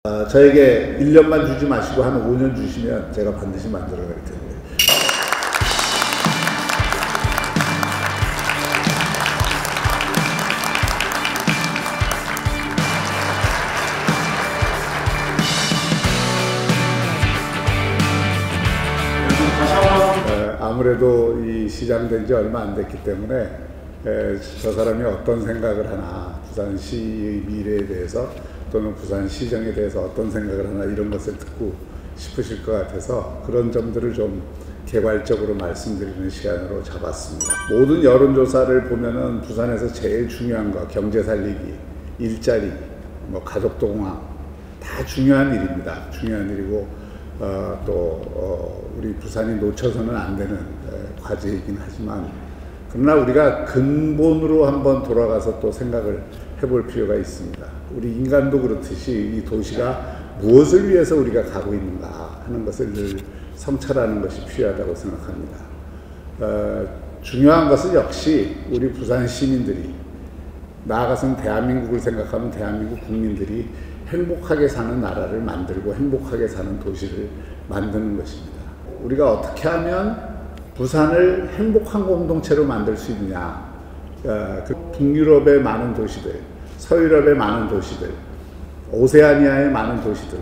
저에게 1년만 주지 마시고 한 5년 주시면 제가 반드시 만들어 갈 텐데. 아무래도 이 시장 된 지 얼마 안 됐기 때문에 저 사람이 어떤 생각을 하나, 부산시의 미래에 대해서 또는 부산시정에 대해서 어떤 생각을 하나 이런 것을 듣고 싶으실 것 같아서 그런 점들을 좀 개괄적으로 말씀드리는 시간으로 잡았습니다. 모든 여론조사를 보면은 부산에서 제일 중요한 거 경제 살리기, 일자리, 뭐 가족 동화 다 중요한 일입니다. 중요한 일이고 우리 부산이 놓쳐서는 안 되는 과제이긴 하지만 그러나 우리가 근본으로 한번 돌아가서 또 생각을 해볼 필요가 있습니다. 우리 인간도 그렇듯이 이 도시가 무엇을 위해서 우리가 가고 있는가 하는 것을 늘 성찰하는 것이 필요하다고 생각합니다. 중요한 것은 역시 우리 부산 시민들이 나아가서는 대한민국을 생각하면 대한민국 국민들이 행복하게 사는 나라를 만들고 행복하게 사는 도시를 만드는 것입니다. 우리가 어떻게 하면 부산을 행복한 공동체로 만들 수 있느냐. 그 북유럽의 많은 도시들, 서유럽의 많은 도시들, 오세아니아의 많은 도시들,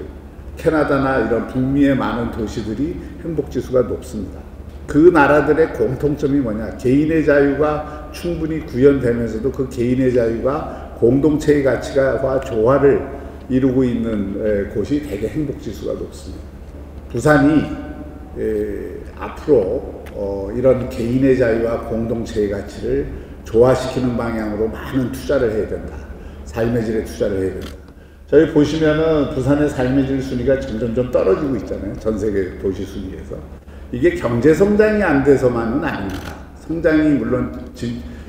캐나다나 이런 북미의 많은 도시들이 행복지수가 높습니다. 그 나라들의 공통점이 뭐냐. 개인의 자유가 충분히 구현되면서도 그 개인의 자유가 공동체의 가치와 조화를 이루고 있는 곳이 되게 행복지수가 높습니다. 부산이 앞으로 이런 개인의 자유와 공동체의 가치를 조화시키는 방향으로 많은 투자를 해야 된다. 삶의 질에 투자를 해야 된다. 저희 보시면은 부산의 삶의 질 순위가 점점 떨어지고 있잖아요. 전 세계 도시 순위에서. 이게 경제 성장이 안 돼서만은 아닙니다. 성장이 물론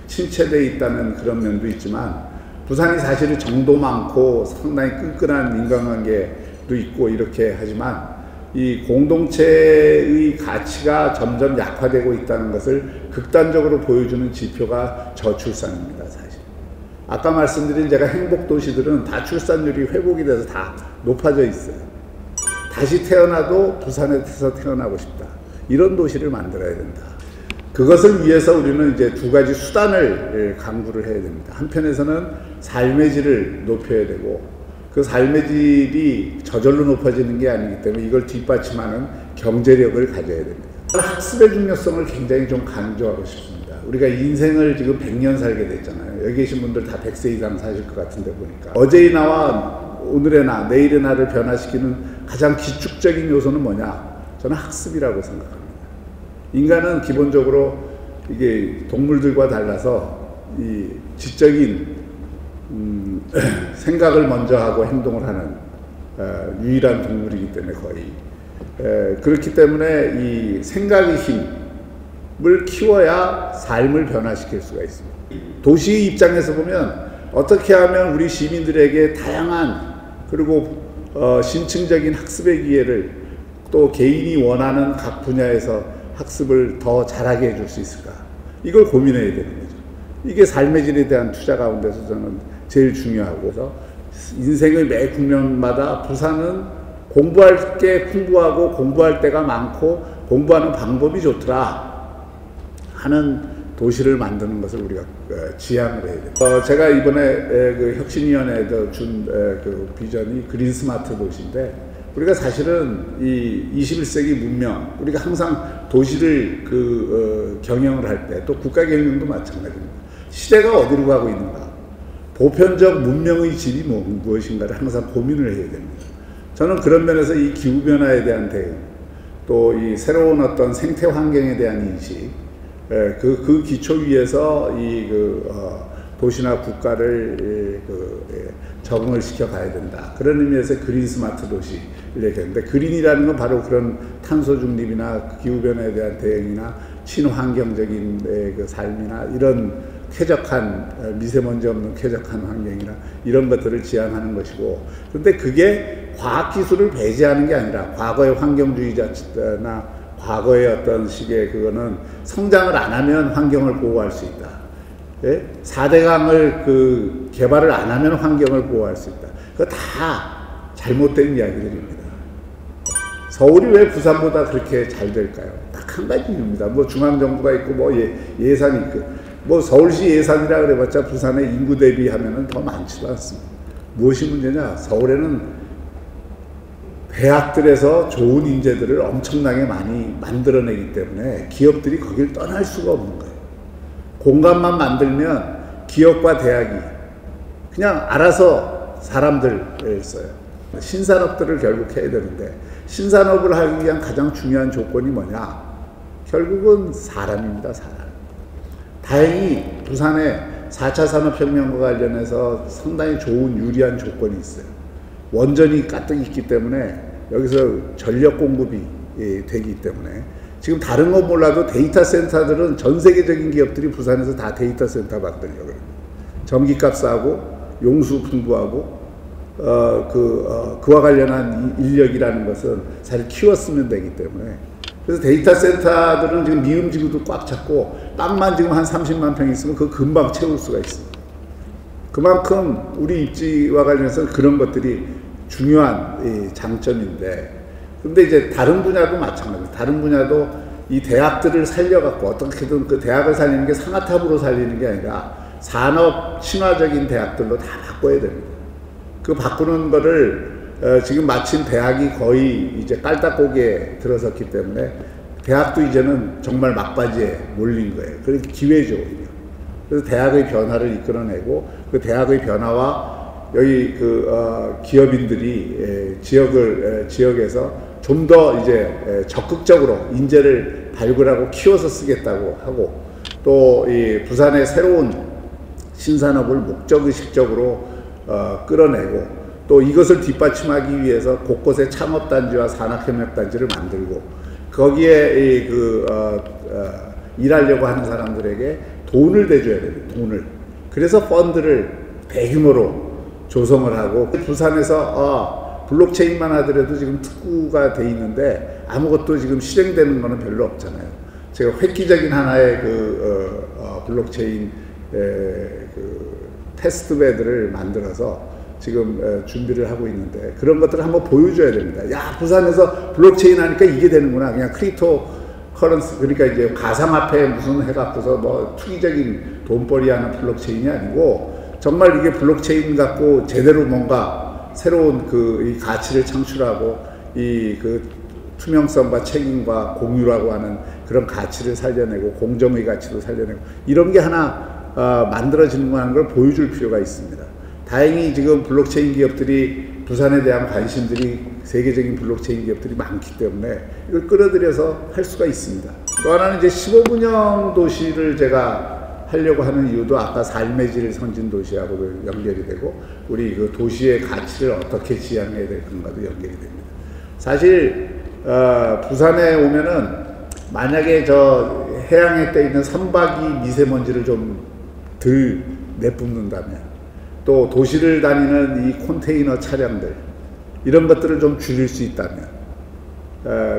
침체되어 있다는 그런 면도 있지만 부산이 사실은 정도 많고 상당히 끈끈한 인간관계도 있고 이렇게 하지만 이 공동체의 가치가 점점 약화되고 있다는 것을 극단적으로 보여주는 지표가 저출산입니다, 사실. 아까 말씀드린 제가 행복도시들은 다 출산율이 회복이 돼서 다 높아져 있어요. 다시 태어나도 부산에서 태어나고 싶다. 이런 도시를 만들어야 된다. 그것을 위해서 우리는 이제 두 가지 수단을 강구를 해야 됩니다. 한편에서는 삶의 질을 높여야 되고 그 삶의 질이 저절로 높아지는 게 아니기 때문에 이걸 뒷받침하는 경제력을 가져야 됩니다. 학습의 중요성을 굉장히 좀 강조하고 싶습니다. 우리가 인생을 지금 100년 살게 됐잖아요. 여기 계신 분들 다 100세 이상 사실 것 같은데 보니까 어제의 나와 오늘의 나, 내일의 나를 변화시키는 가장 기축적인 요소는 뭐냐? 저는 학습이라고 생각합니다. 인간은 기본적으로 이게 동물들과 달라서 이 지적인 생각을 먼저 하고 행동을 하는 유일한 동물이기 때문에 거의 그렇기 때문에 이 생각의 힘을 키워야 삶을 변화시킬 수가 있습니다. 도시 입장에서 보면 어떻게 하면 우리 시민들에게 다양한 그리고 신층적인 학습의 기회를 또 개인이 원하는 각 분야에서 학습을 더 잘하게 해줄 수 있을까? 이걸 고민해야 되는 거죠. 이게 삶의 질에 대한 투자 가운데서 저는 제일 중요하고 그래서 인생의 매 국면마다 부산은 공부할 게 풍부하고 공부할 때가 많고 공부하는 방법이 좋더라 하는 도시를 만드는 것을 우리가 지향을 해야 됩니다. 제가 이번에 그 혁신위원회에서 준 그 비전이 그린 스마트 도시인데 우리가 사실은 이 21세기 문명, 우리가 항상 도시를 경영을 할 때 또 국가 경영도 마찬가지입니다. 시대가 어디로 가고 있는가? 보편적 문명의 질이 무엇인가를 항상 고민을 해야 됩니다. 저는 그런 면에서 이 기후변화에 대한 대응, 또 이 새로운 어떤 생태 환경에 대한 인식, 그 기초 위에서 도시나 국가를 적응을 시켜 가야 된다. 그런 의미에서 그린 스마트 도시를 얘기하는데 그린이라는 건 바로 그런 탄소 중립이나 기후변화에 대한 대응이나 친환경적인 그 삶이나 이런 쾌적한 미세먼지 없는 쾌적한 환경이나 이런 것들을 지향하는 것이고 그런데 그게 과학기술을 배제하는 게 아니라 과거의 환경주의자나 과거의 어떤 식의 그거는 성장을 안 하면 환경을 보호할 수 있다. 예? 4대강을 개발을 안 하면 환경을 보호할 수 있다. 그거 다 잘못된 이야기들입니다. 서울이 왜 부산보다 그렇게 잘 될까요? 딱 한 가지 이유입니다. 뭐 중앙정부가 있고 뭐 예산이 있고 뭐 서울시 예산이라 그래봤자 부산의 인구 대비하면은 더 많지도 않습니다. 무엇이 문제냐? 서울에는 대학들에서 좋은 인재들을 엄청나게 많이 만들어내기 때문에 기업들이 거길 떠날 수가 없는 거예요. 공간만 만들면 기업과 대학이 그냥 알아서 사람들을 써요. 신산업들을 결국 해야 되는데 신산업을 하기 위한 가장 중요한 조건이 뭐냐? 결국은 사람입니다. 사람. 다행히 부산에 4차 산업혁명과 관련해서 상당히 좋은 유리한 조건이 있어요. 원전이 가뜩 있기 때문에 여기서 전력 공급이 되기 때문에 지금 다른 건 몰라도 데이터 센터들은 전 세계적인 기업들이 부산에서 다 데이터 센터 만들려고 그래요. 전기값 싸고 용수 풍부하고 그와 관련한 인력이라는 것은 사실 키웠으면 되기 때문에 그래서 데이터 센터들은 지금 미음지구도 꽉 찼고 땅만 지금 한 30만 평 있으면 그거 금방 채울 수가 있습니다. 그만큼 우리 입지와 관련해서 그런 것들이 중요한 장점인데 근데 이제 다른 분야도 마찬가지입니다. 다른 분야도 이 대학들을 살려갖고 어떻게든 그 대학을 살리는 게 상아탑으로 살리는 게 아니라 산업 친화적인 대학들로 다 바꿔야 됩니다. 그 바꾸는 거를 지금 마침 대학이 거의 이제 깔딱고기에 들어섰기 때문에 대학도 이제는 정말 막바지에 몰린 거예요. 그래서 기회죠. 그래서 대학의 변화를 이끌어내고 그 대학의 변화와 여기 기업인들이 지역에서 좀 더 이제 적극적으로 인재를 발굴하고 키워서 쓰겠다고 하고 또 이 부산의 새로운 신산업을 목적의식적으로 끌어내고 또 이것을 뒷받침하기 위해서 곳곳에 창업단지와 산학협력단지를 만들고 거기에 일하려고 하는 사람들에게 돈을 대줘야 됩니다. 돈을. 그래서 펀드를 대규모로 조성을 하고 부산에서 블록체인만 하더라도 지금 특구가 돼 있는데 아무것도 지금 실행되는 거는 별로 없잖아요. 제가 획기적인 하나의 블록체인 테스트베드를 만들어서 지금 준비를 하고 있는데 그런 것들을 한번 보여줘야 됩니다. 야, 부산에서 블록체인 하니까 이게 되는구나. 그냥 크립토 커런스, 그러니까 이제 가상화폐 무슨 해갖고서 뭐 투기적인 돈벌이 하는 블록체인이 아니고 정말 이게 블록체인 갖고 제대로 뭔가 새로운 이 가치를 창출하고 투명성과 책임과 공유라고 하는 그런 가치를 살려내고 공정의 가치도 살려내고 이런 게 하나 만들어지는 걸 보여줄 필요가 있습니다. 다행히 지금 블록체인 기업들이 부산에 대한 관심들이 세계적인 블록체인 기업들이 많기 때문에 이걸 끌어들여서 할 수가 있습니다. 또 하나는 이제 15분형 도시를 제가 하려고 하는 이유도 아까 삶의 질 선진 도시하고도 연결이 되고 우리 그 도시의 가치를 어떻게 지향해야 될 건가도 연결이 됩니다. 사실 부산에 오면은 만약에 저 해양에 떠 있는 선박이 미세먼지를 좀 덜 내뿜는다면 또 도시를 다니는 이 컨테이너 차량들 이런 것들을 좀 줄일 수 있다면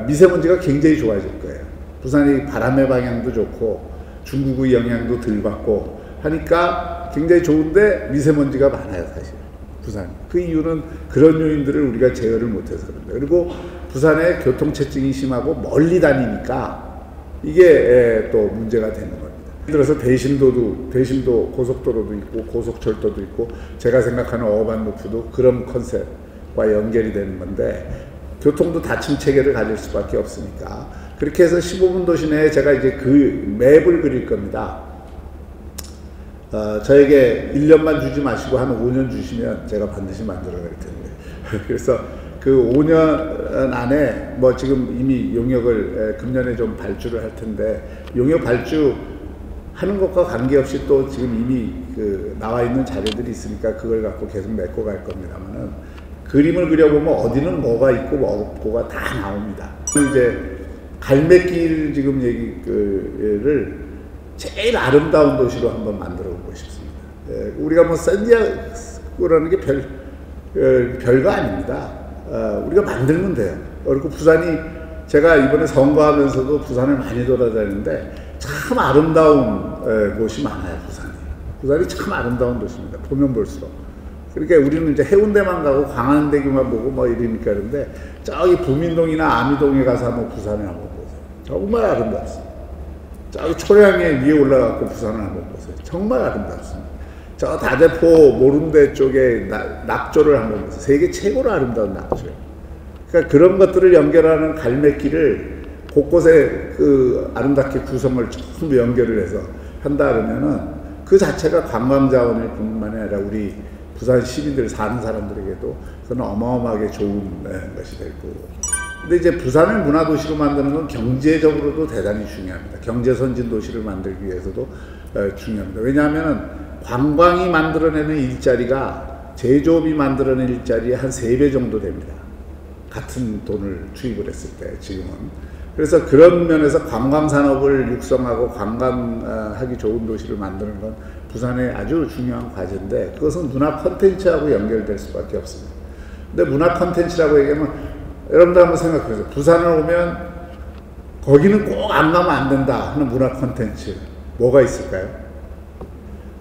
미세먼지가 굉장히 좋아질 거예요. 부산이 바람의 방향도 좋고 중국의 영향도 덜 받고 하니까 굉장히 좋은데 미세먼지가 많아요. 사실 부산. 그 이유는 그런 요인들을 우리가 제어를 못해서 그런다. 그리고 부산의 교통체증이 심하고 멀리 다니니까 이게 또 문제가 되는 겁니다. 예를 들어서 대심도 고속도로도 있고 고속철도도 있고 제가 생각하는 어반루프도 그런 컨셉과 연결이 되는 건데 교통도 다층 체계를 가질 수밖에 없으니까 그렇게 해서 15분 도시 내에 제가 이제 그 맵을 그릴 겁니다. 저에게 1년만 주지 마시고 한 5년 주시면 제가 반드시 만들어 낼 텐데 그래서 그 5년 안에 뭐 지금 이미 용역을 금년에 좀 발주를 할 텐데 용역 발주 하는 것과 관계없이 또 지금 이미 나와 있는 자료들이 있으니까 그걸 갖고 계속 메꿔 갈 겁니다만은 그림을 그려보면 어디는 뭐가 있고 뭐 없고가 다 나옵니다. 이제 갈매길 지금 얘기를 제일 아름다운 도시로 한번 만들어 보고 싶습니다. 우리가 뭐 샌디아고라는 게 별거 아닙니다. 우리가 만들면 돼요. 그리고 부산이 제가 이번에 선거하면서도 부산을 많이 돌아다니는데 참 아름다운 곳이 많아요. 부산이 참 아름다운 도시입니다. 보면 볼수록. 그러니까 우리는 이제 해운대만 가고 광안대교만 보고 뭐 이러니까 그런데 저기 부민동이나 아미동에 가서 한번 부산을 한번 보세요. 정말 아름답습니다. 저기 초량에 위에 올라가고 부산을 한번 보세요. 정말 아름답습니다. 저 다대포 모름대 쪽에 낙조를 한번 보세요. 세계 최고로 아름다운 낙조예요. 그러니까 그런 것들을 연결하는 갈매길을 곳곳에 그 아름답게 구성을 전부 연결을 해서 한다 그러면은 그 자체가 관광 자원일 뿐만이 아니라 우리 부산 시민들 사는 사람들에게도 그건 어마어마하게 좋은 것이 될 거고. 근데 이제 부산을 문화도시로 만드는 건 경제적으로도 대단히 중요합니다. 경제 선진 도시를 만들기 위해서도 중요합니다. 왜냐하면은 관광이 만들어내는 일자리가 제조업이 만들어내는 일자리의 한 3배 정도 됩니다. 같은 돈을 투입을 했을 때 지금은. 그래서 그런 면에서 관광산업을 육성하고 관광하기 좋은 도시를 만드는 건 부산의 아주 중요한 과제인데 그것은 문화 콘텐츠하고 연결될 수밖에 없습니다. 근데 문화 콘텐츠라고 얘기하면 여러분들 한번 생각해 보세요. 부산을 오면 거기는 꼭 안 가면 안 된다 하는 문화 콘텐츠 뭐가 있을까요?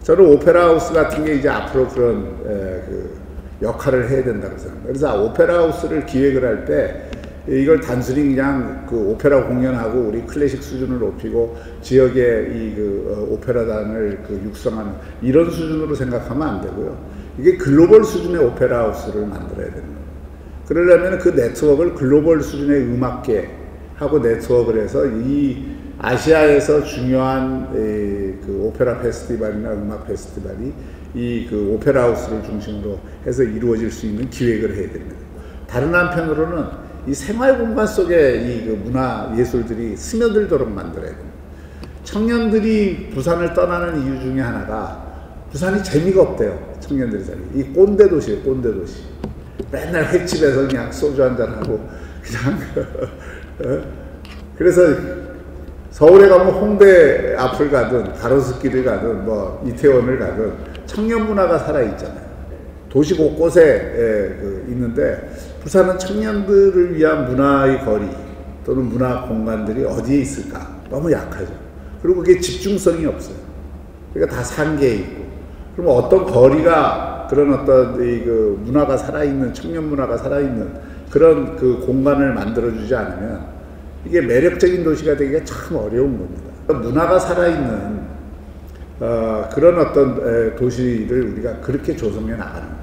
저는 오페라 하우스 같은 게 이제 앞으로 그런 그 역할을 해야 된다고 생각합니다. 그래서 오페라 하우스를 기획을 할 때 이걸 단순히 그냥 그 오페라 공연하고 우리 클래식 수준을 높이고 지역의 이 그 오페라단을 그 육성하는 이런 수준으로 생각하면 안 되고요. 이게 글로벌 수준의 오페라 하우스를 만들어야 되는 거예요. 그러려면 그 네트워크를 글로벌 수준의 음악계하고 네트워크를 해서 이 아시아에서 중요한 그 오페라 페스티벌이나 음악 페스티벌이 이 그 오페라 하우스를 중심으로 해서 이루어질 수 있는 기획을 해야 됩니다. 다른 한편으로는 이 생활 공간 속에 이 그 문화 예술들이 스며들도록 만들어야 됩니다. 청년들이 부산을 떠나는 이유 중에 하나가 부산이 재미가 없대요. 청년들이 살기. 이 꼰대 도시예요, 꼰대 도시. 맨날 횟집에서 그냥 소주 한잔 하고 그냥 그래서 서울에 가면 홍대 앞을 가든 가로수길을 가든 뭐 이태원을 가든 청년 문화가 살아 있잖아요. 도시 곳곳에 있는데 부산은 청년들을 위한 문화의 거리 또는 문화 공간들이 어디에 있을까? 너무 약하죠. 그리고 그게 집중성이 없어요. 그러니까 다 상계에 있고. 그럼 어떤 거리가 그런 어떤 그 문화가 살아있는 청년 문화가 살아있는 그런 그 공간을 만들어주지 않으면 이게 매력적인 도시가 되기가 참 어려운 겁니다. 문화가 살아있는 그런 어떤 도시를 우리가 그렇게 조성해 나가는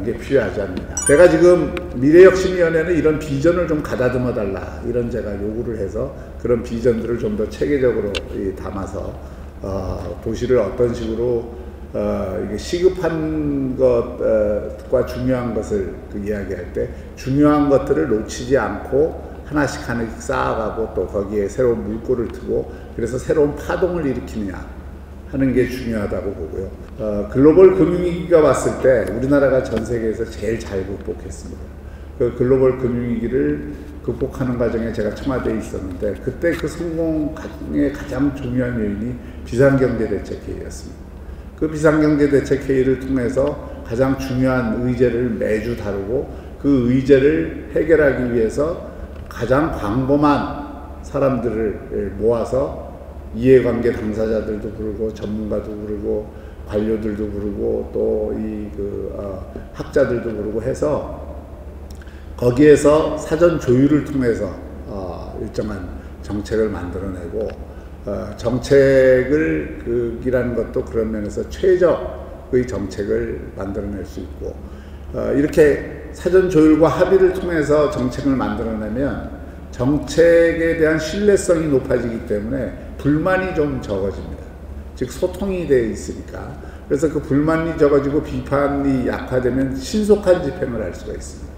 게 필요하지 않느냐. 제가 지금 미래혁신위원회는 이런 비전을 좀 가다듬어 달라 이런 제가 요구를 해서 그런 비전들을 좀 더 체계적으로 담아서 도시를 어떤 식으로 이게 시급한 것과 중요한 것을 이야기할 때 중요한 것들을 놓치지 않고 하나씩 쌓아가고 또 거기에 새로운 물꼬를 트고 그래서 새로운 파동을 일으키느냐 하는 게 중요하다고 보고요. 글로벌 금융위기가 왔을 때 우리나라가 전 세계에서 제일 잘 극복했습니다. 그 글로벌 금융위기를 극복하는 과정에 제가 청와대에 있었는데 그때 그 성공의 가장 중요한 요인이 비상경제대책회의였습니다. 그 비상경제대책회의를 통해서 가장 중요한 의제를 매주 다루고 그 의제를 해결하기 위해서 가장 광범한 사람들을 모아서 이해관계 당사자들도 부르고 전문가도 부르고 관료들도 부르고 또 이 학자들도 부르고 해서 거기에서 사전 조율을 통해서 일정한 정책을 만들어내고 정책이라는 것도 그런 면에서 최적의 정책을 만들어낼 수 있고 이렇게 사전 조율과 합의를 통해서 정책을 만들어내면 정책에 대한 신뢰성이 높아지기 때문에 불만이 좀 적어집니다. 즉 소통이 되어 있으니까. 그래서 그 불만이 적어지고 비판이 약화되면 신속한 집행을 할 수가 있습니다.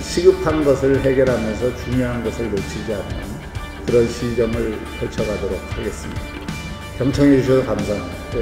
시급한 것을 해결하면서 중요한 것을 놓치지 않는 그런 시점을 펼쳐가도록 하겠습니다. 경청해 주셔서 감사합니다. 네.